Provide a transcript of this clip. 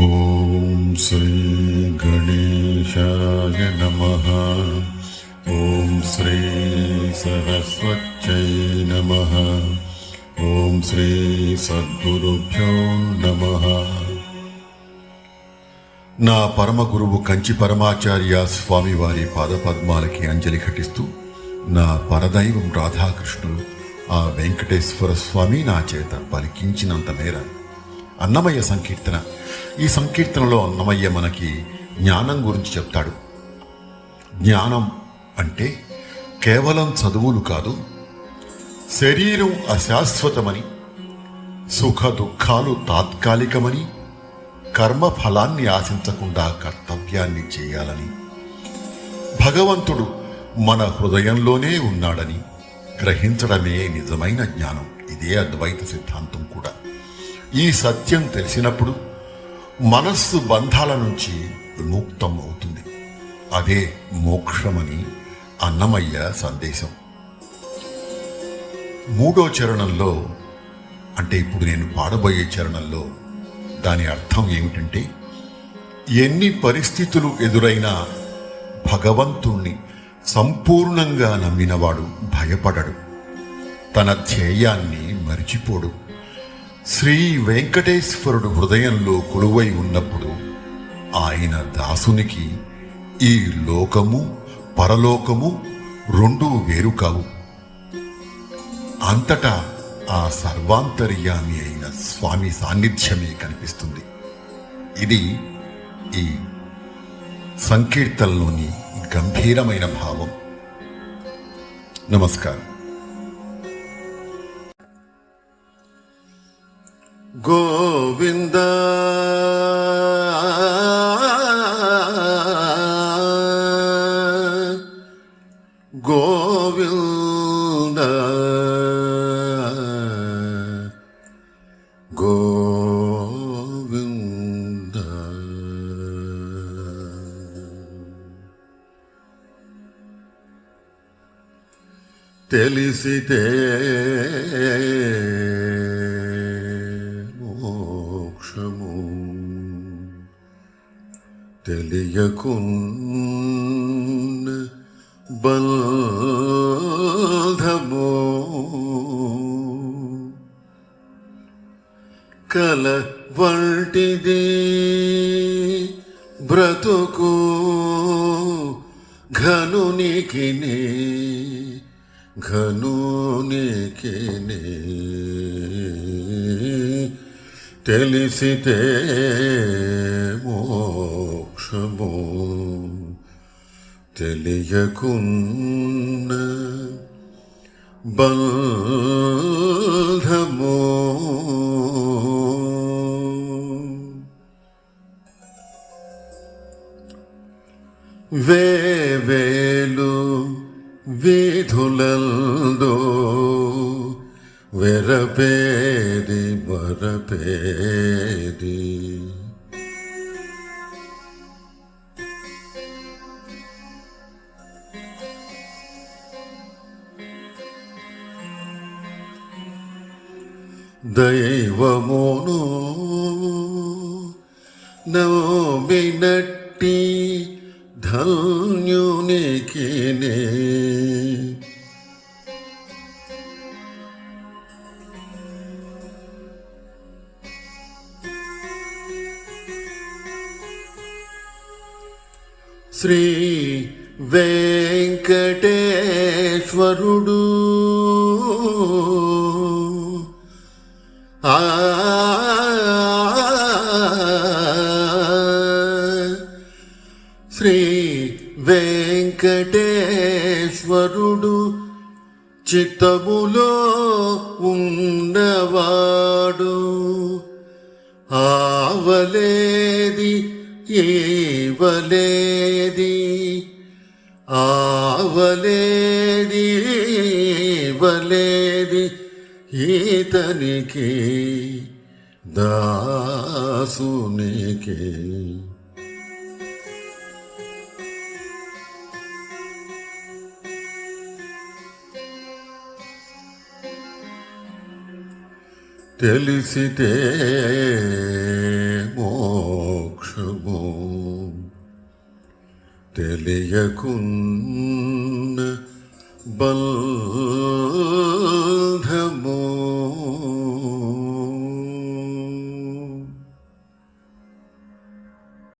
ఓం శ్రీ గణేశాయ నమః. ఓం శ్రీ సరస్వత్యై నమః. ఓం శ్రీ సద్గురుభ్యో నమః. నా పరమ గురువు కంచి పరమాచార్య స్వామివారి పాదపద్మాలకి అంజలి ఘటిస్తూ నా పరదైవం రాధాకృష్ణులు ఆ వెంకటేశ్వర స్వామి నా చేత పలికించినంత మేర అన్నమయ్య సంకీర్తన. ఈ సంకీర్తనలో అన్నమయ్య మనకి జ్ఞానం గురించి చెప్తాడు. జ్ఞానం అంటే కేవలం చదువులు కాదు, శరీరం అశాశ్వతమని, సుఖ దుఃఖాలు తాత్కాలికమని, కర్మ ఫలాన్ని ఆశించకుండా కర్తవ్యాన్ని చేయాలని, భగవంతుడు మన హృదయంలోనే ఉన్నాడని గ్రహించడమే నిజమైన జ్ఞానం. ఇదే అద్వైత సిద్ధాంతం కూడా. ఈ సత్యం తెలిసినప్పుడు మనస్సు బంధాల నుంచి విముక్తం అవుతుంది. అదే మోక్షమని అన్నమయ్య సందేశం. 3వ చరణంలో, అంటే ఇప్పుడు నేను పాడబోయే చరణంలో దాని అర్థం ఏమిటంటే, ఎన్ని పరిస్థితులు ఎదురైనా భగవంతుణ్ణి సంపూర్ణంగా నమ్మినవాడు భయపడడు, తన ధ్యేయాన్ని మరిచిపోడు. శ్రీ వెంకటేశ్వరుడు హృదయంలో కొలువై ఉన్నప్పుడు ఆయన దాసునికి ఈ లోకము పరలోకము రెండూ వేరు కావు. అంతటా ఆ సర్వాంతర్యామి అయిన స్వామి సాన్నిధ్యమే కనిపిస్తుంది. ఇది ఈ సంకీర్తనలోని గంభీరమైన భావం. నమస్కారం. గోవింద గోవింద గోవింద తెలిసితే మోక్షము, తెలియకున్న బంధము, కల వంటిది బ్రతుకు ఘనునికినే ఘనునికినే తెలిసితే మోక్షము, తెలియకున్న బంధము. వేవేలు వీధులందో వెరపేది మరపేది, దైవమును నమ్మినట్టి ధన్యునికినే శ్రీ వెంకటేశ్వరుడు శ్రీ వెంకటేశ్వరుడు చిత్తములో ఉన్నవాడు, ఆవలేది ఏవలేది, ఆవలేది ఏవలేది ఈతనికి దాసునికి. తెలిసితే మోక్షము తెలియకున్న బల్బు